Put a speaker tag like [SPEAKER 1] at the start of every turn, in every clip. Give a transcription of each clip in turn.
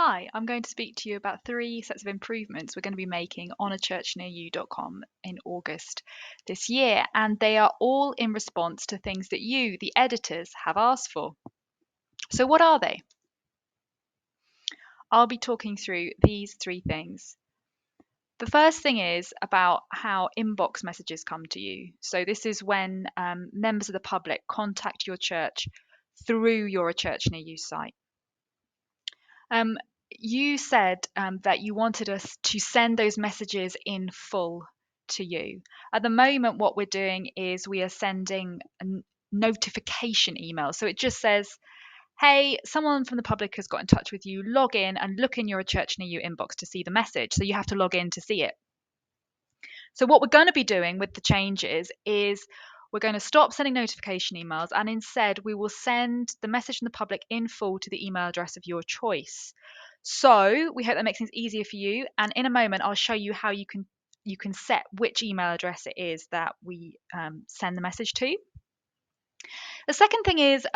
[SPEAKER 1] Hi, I'm going to speak to you about 3 sets of improvements we're going to be making on achurchnearyou.com in August this year, and they are all in response to things that you, the editors, have asked for. So, what are they? I'll be talking through these 3 things. The first thing is about how inbox messages come to you. So, this is when members of the public contact your church through your A Church Near You site. You said that you wanted us to send those messages in full to you. At the moment, what we're doing is we are sending a notification email. So it just says, hey, someone from the public has got in touch with you. Log in and look in your Church Near You inbox to see the message. So you have to log in to see it. So what we're going to be doing with the changes is we're going to stop sending notification emails, and instead we will send the message from the public in full to the email address of your choice. So we hope that makes things easier for you. And in a moment, I'll show you how you can set which email address it is that we send the message to. The second thing is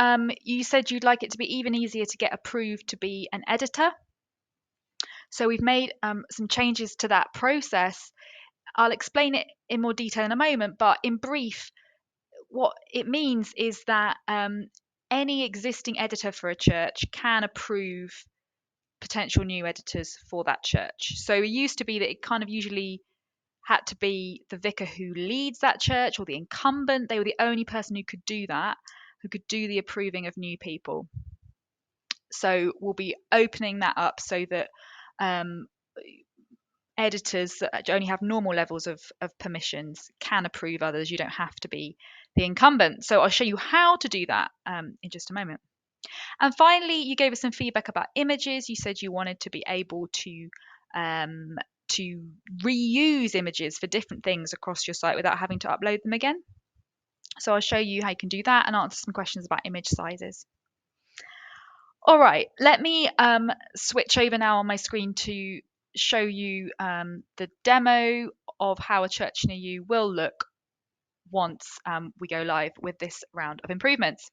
[SPEAKER 1] you said you'd like it to be even easier to get approved to be an editor. So we've made some changes to that process. I'll explain it in more detail in a moment, but in brief, what it means is that any existing editor for a church can approve potential new editors for that church. So it used to be that it kind of usually had to be the vicar who leads that church or the incumbent. They were the only person who could do that, who could do the approving of new people. So we'll be opening that up so that editors that only have normal levels of permissions can approve others. You don't have to be the incumbent. So I'll show you how to do that in just a moment. And finally, you gave us some feedback about images. You said you wanted to be able to reuse images for different things across your site without having to upload them again. So I'll show you how you can do that and answer some questions about image sizes. All right, let me switch over now on my screen to show you the demo of how A Church Near You will look once we go live with this round of improvements.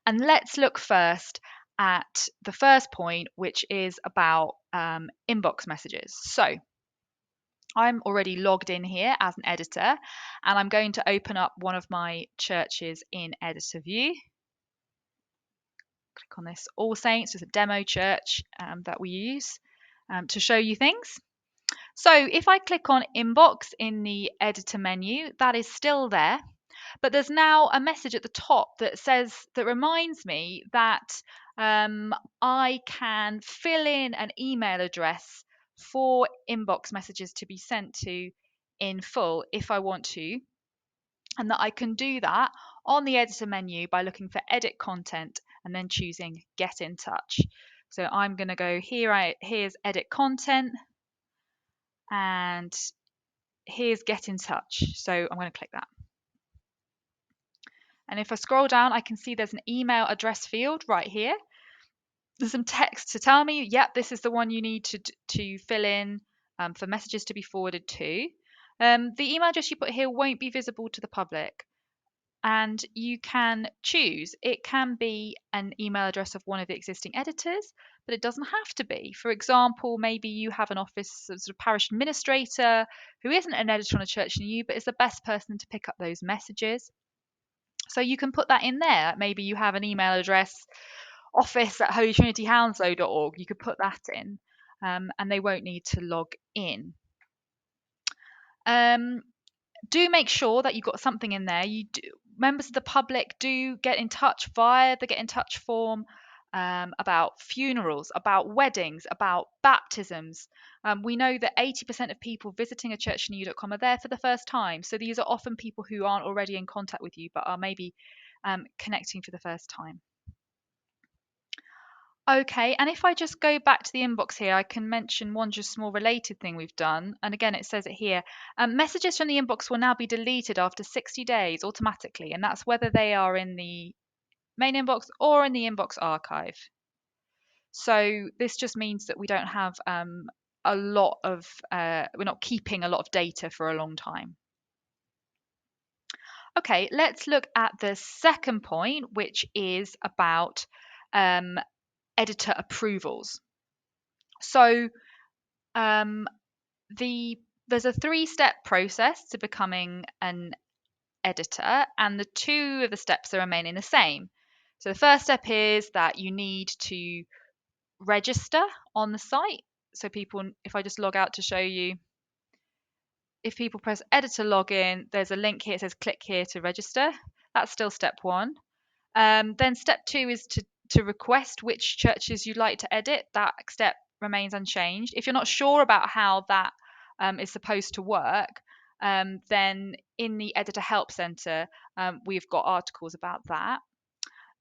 [SPEAKER 1] And let's look first at the first point, which is about inbox messages. So I'm already logged in here as an editor, and I'm going to open up one of my churches in editor view. Click on this All Saints. It's a demo church that we use to show you things. So if I click on inbox in the editor menu, that is still there. But there's now a message at the top that reminds me that I can fill in an email address for inbox messages to be sent to in full if I want to, and that I can do that on the editor menu by looking for edit content and then choosing get in touch. So I'm going to go here, here's edit content, and here's get in touch. So I'm going to click that. And if I scroll down, I can see there's an email address field right here. There's some text to tell me, yep, this is the one you need to fill in for messages to be forwarded to. The email address you put here won't be visible to the public. And you can choose. It can be an email address of one of the existing editors, but it doesn't have to be. For example, maybe you have an office of sort of parish administrator who isn't an editor on A Church Near You, but is the best person to pick up those messages. So you can put that in there. Maybe you have an email address, office@holytrinityhounslow.org. You could put that in, and they won't need to log in. Do make sure that you've got something in there. Members of the public do get in touch via the get in touch form about funerals, about weddings, about baptisms. We know that 80% of people visiting achurchnearyou.com are there for the first time. So these are often people who aren't already in contact with you, but are maybe connecting for the first time. Okay, and if I just go back to the inbox here, I can mention one just small related thing we've done. And again, it says it here. Messages from the inbox will now be deleted after 60 days automatically, and that's whether they are in the main inbox or in the inbox archive. So this just means that we don't have a lot of, we're not keeping a lot of data for a long time. Okay, let's look at the second point, which is about editor approvals. So there's a 3-step process to becoming an editor, and the 2 of the steps are remaining the same. So the first step is that you need to register on the site. So people, if I just log out to show you, if people press editor login, there's a link here, it says click here to register. That's still step 1. Then step 2 is to request which churches you'd like to edit. That step remains unchanged. If you're not sure about how that is supposed to work, then in the Editor Help Center, we've got articles about that.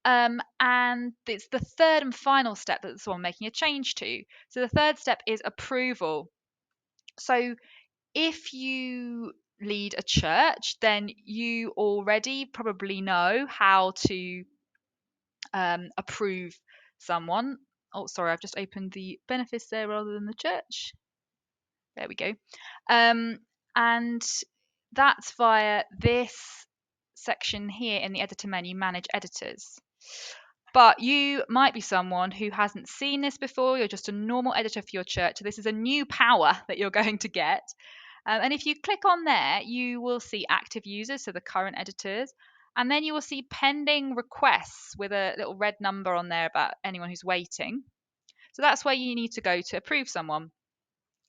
[SPEAKER 1] And it's the third and final step that's the one making a change to. So the third step is approval. So if you lead a church, then you already probably know how to approve someone. Oh, sorry, I've just opened the benefits there rather than the church. There we go. And that's via this section here in the editor menu, Manage Editors. But you might be someone who hasn't seen this before. You're just a normal editor for your church. So this is a new power that you're going to get. And if you click on there, you will see active users, so the current editors. And then you will see pending requests with a little red number on there about anyone who's waiting. So that's where you need to go to approve someone.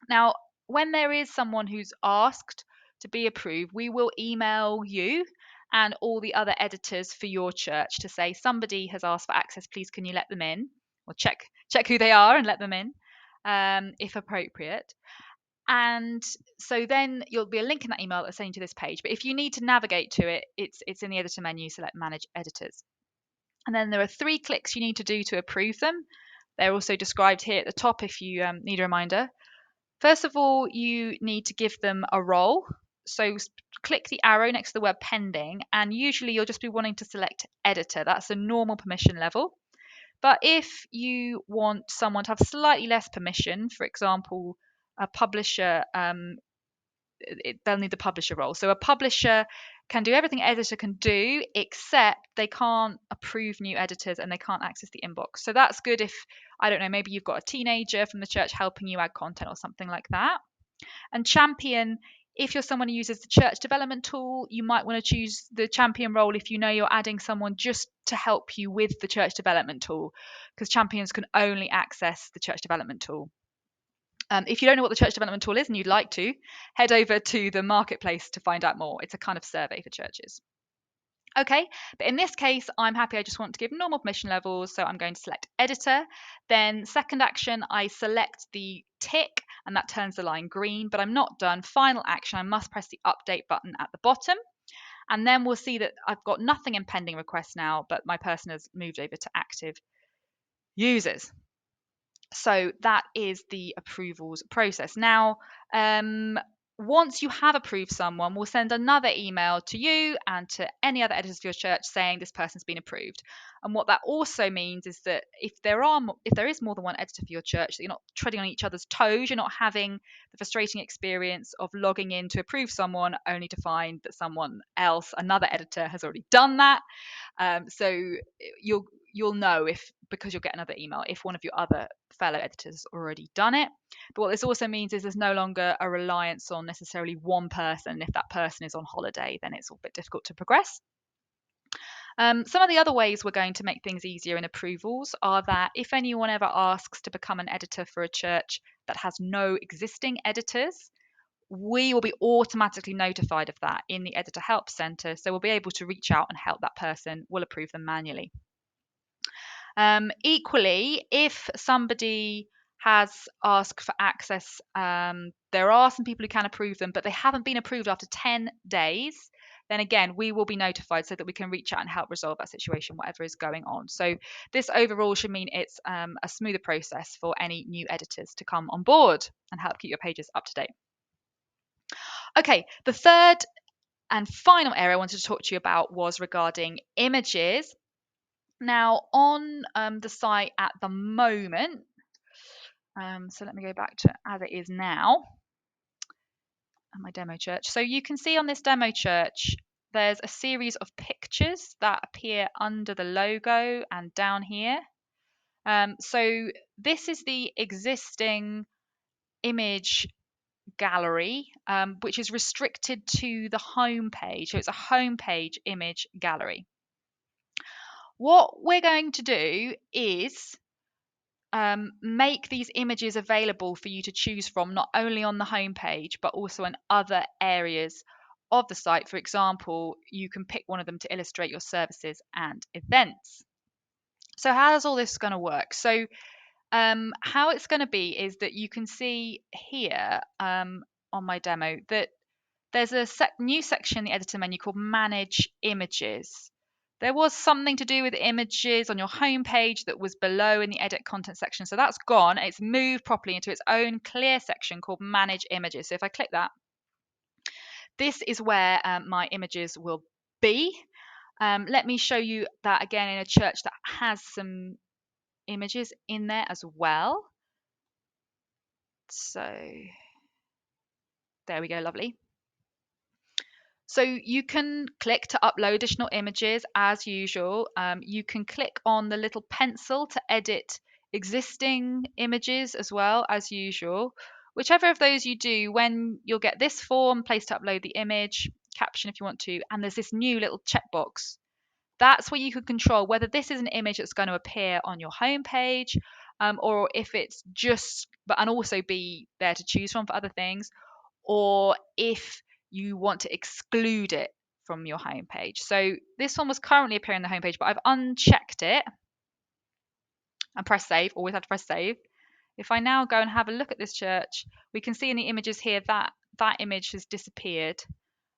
[SPEAKER 1] Now, when there is someone who's asked to be approved, we will email you and all the other editors for your church to say somebody has asked for access, please can you let them in, or check who they are and let them in if appropriate. And so then you'll be a link in that email that's saying to this page. But if you need to navigate to it, it's in the editor menu, select Manage Editors. And then there are 3 clicks you need to do to approve them. They're also described here at the top if you need a reminder. First of all, you need to give them a role. So click the arrow next to the word pending, and usually you'll just be wanting to select editor. That's a normal permission level. But if you want someone to have slightly less permission, for example, a publisher, they'll need the publisher role. So a publisher can do everything an editor can do, except they can't approve new editors and they can't access the inbox. So that's good if, I don't know, maybe you've got a teenager from the church helping you add content or something like that. And champion, if you're someone who uses the church development tool, you might want to choose the champion role if you know you're adding someone just to help you with the church development tool, because champions can only access the church development tool. If you don't know what the church development tool is and you'd like to, head over to the marketplace to find out more. It's a kind of survey for churches. Okay, but in this case, I'm happy. I just want to give normal permission levels, so I'm going to select editor. Then second action, I select the tick, and that turns the line green, but I'm not done. Final action, I must press the update button at the bottom. And then we'll see that I've got nothing in pending requests now, but my person has moved over to active users. So that is the approvals process. Now, once you have approved someone, we'll send another email to you and to any other editors of your church saying this person's been approved. And what that also means is that if there is more than one editor for your church, that you're not treading on each other's toes, you're not having the frustrating experience of logging in to approve someone only to find that someone else, another editor, has already done that. So you'll know because you'll get another email if one of your other fellow editors has already done it. But what this also means is there's no longer a reliance on necessarily one person. If that person is on holiday, then it's a bit difficult to progress. Some of the other ways we're going to make things easier in approvals are that if anyone ever asks to become an editor for a church that has no existing editors, we will be automatically notified of that in the Editor Help Center. So we'll be able to reach out and help that person. We'll approve them manually. Equally, if somebody has asked for access, there are some people who can approve them, but they haven't been approved after 10 days, then again, we will be notified so that we can reach out and help resolve that situation, whatever is going on. So this overall should mean it's a smoother process for any new editors to come on board and help keep your pages up to date. Okay, the third and final area I wanted to talk to you about was regarding images. Now, on the site at the moment, so let me go back to as it is now, my demo church. So you can see on this demo church, there's a series of pictures that appear under the logo and down here. So this is the existing image gallery, which is restricted to the home page. So it's a home page image gallery. What we're going to do is make these images available for you to choose from, not only on the home page, but also in other areas of the site. For example, you can pick one of them to illustrate your services and events. So how's all this going to work? So how it's going to be is that you can see here on my demo that there's a new section in the editor menu called Manage Images. There was something to do with images on your home page that was below in the edit content section. So that's gone. It's moved properly into its own clear section called Manage Images. So if I click that, this is where my images will be. Let me show you that again in a church that has some images in there as well. So there we go, lovely. So you can click to upload additional images as usual. You can click on the little pencil to edit existing images as well as usual. Whichever of those you do, when you'll get this form, place to upload the image, caption if you want to, and there's this new little checkbox. That's where you can control whether this is an image that's going to appear on your home page, or if it's just, and also be there to choose from for other things, or if you want to exclude it from your homepage. So this one was currently appearing on the homepage, but I've unchecked it and press save. Always have to press save. If I now go and have a look at this church, we can see in the images here that that image has disappeared.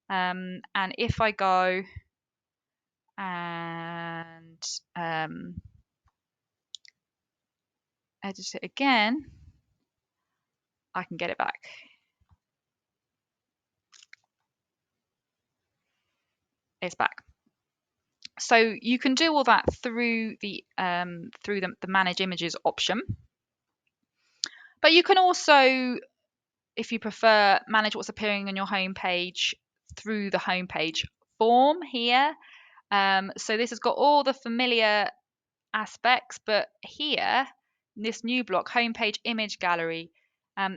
[SPEAKER 1] And if I go and edit it again, I can get it back. It's back. So you can do all that through the manage images option. But you can also, if you prefer, manage what's appearing on your home page through the home page form here. So this has got all the familiar aspects, but here, this new block, homepage image gallery,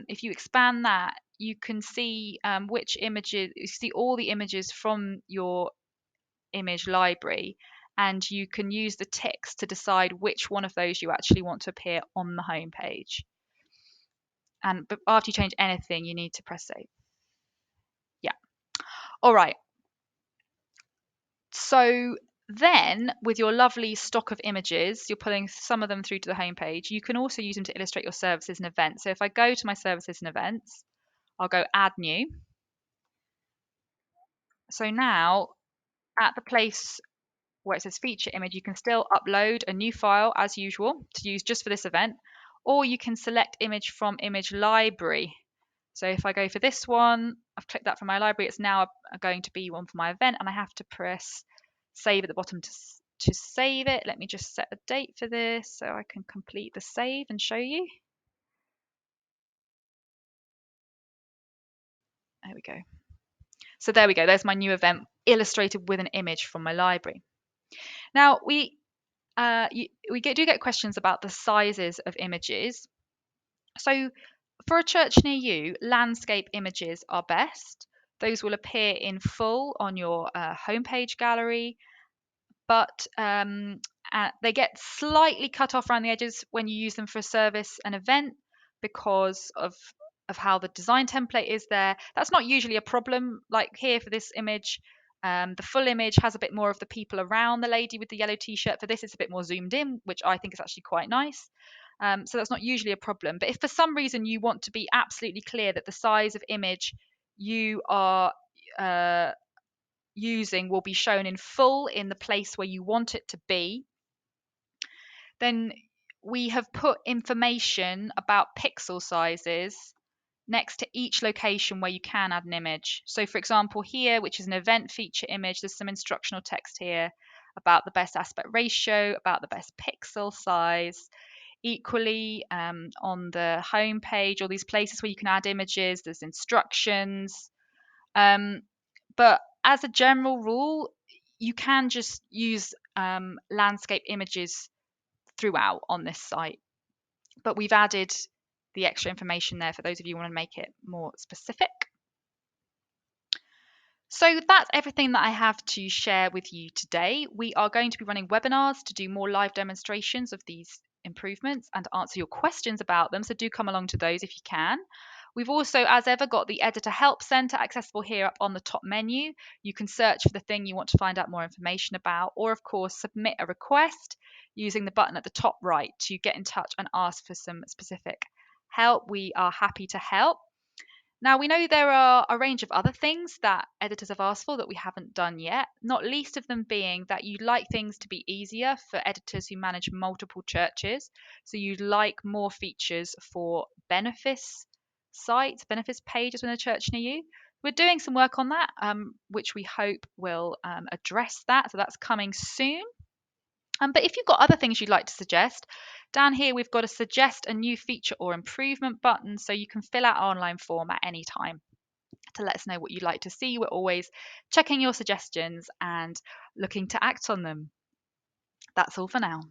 [SPEAKER 1] if you expand that, you can see which images, you see all the images from your image library, and you can use the ticks to decide which one of those you actually want to appear on the home page. And after you change anything, you need to press save. Yeah. All right. So then with your lovely stock of images, you're pulling some of them through to the homepage. You can also use them to illustrate your services and events. So if I go to my services and events, I'll go add new. So now at the place where it says feature image, you can still upload a new file as usual to use just for this event, or you can select image from image library. So if I go for this one, I've clicked that from my library, it's now going to be one for my event, and I have to press save at the bottom to save it. Let me just set a date for this so I can complete the save and show you. There we go. So there we go. There's my new event illustrated with an image from my library. Now we do get questions about the sizes of images. So for a church near you, landscape images are best. Those will appear in full on your homepage gallery, but they get slightly cut off around the edges when you use them for a service and event because of how the design template is there. That's not usually a problem. Like here for this image, the full image has a bit more of the people around the lady with the yellow t-shirt. For this, it's a bit more zoomed in, which I think is actually quite nice. So that's not usually a problem. But if for some reason you want to be absolutely clear that the size of image you are using will be shown in full in the place where you want it to be, then we have put information about pixel sizes next to each location where you can add an image. So for example here, which is an event feature image, there's some instructional text here about the best aspect ratio, about the best pixel size. Equally, on the home page, all these places where you can add images, there's instructions. But as a general rule, you can just use landscape images throughout on this site. But we've added the extra information there for those of you who want to make it more specific. So that's everything that I have to share with you today. We are going to be running webinars to do more live demonstrations of these improvements and answer your questions about them. So do come along to those if you can. We've also, as ever, got the Editor Help Center accessible here up on the top menu. You can search for the thing you want to find out more information about, or of course, submit a request using the button at the top right to get in touch and ask for some specific help. We are happy to help. Now, we know there are a range of other things that editors have asked for that we haven't done yet, not least of them being that you'd like things to be easier for editors who manage multiple churches. So you'd like more features for benefice sites, benefice pages within a church near you. We're doing some work on that, which we hope will address that. So that's coming soon. But if you've got other things you'd like to suggest, down here we've got a suggest a new feature or improvement button, so you can fill out our online form at any time to let us know what you'd like to see. We're always checking your suggestions and looking to act on them. That's all for now.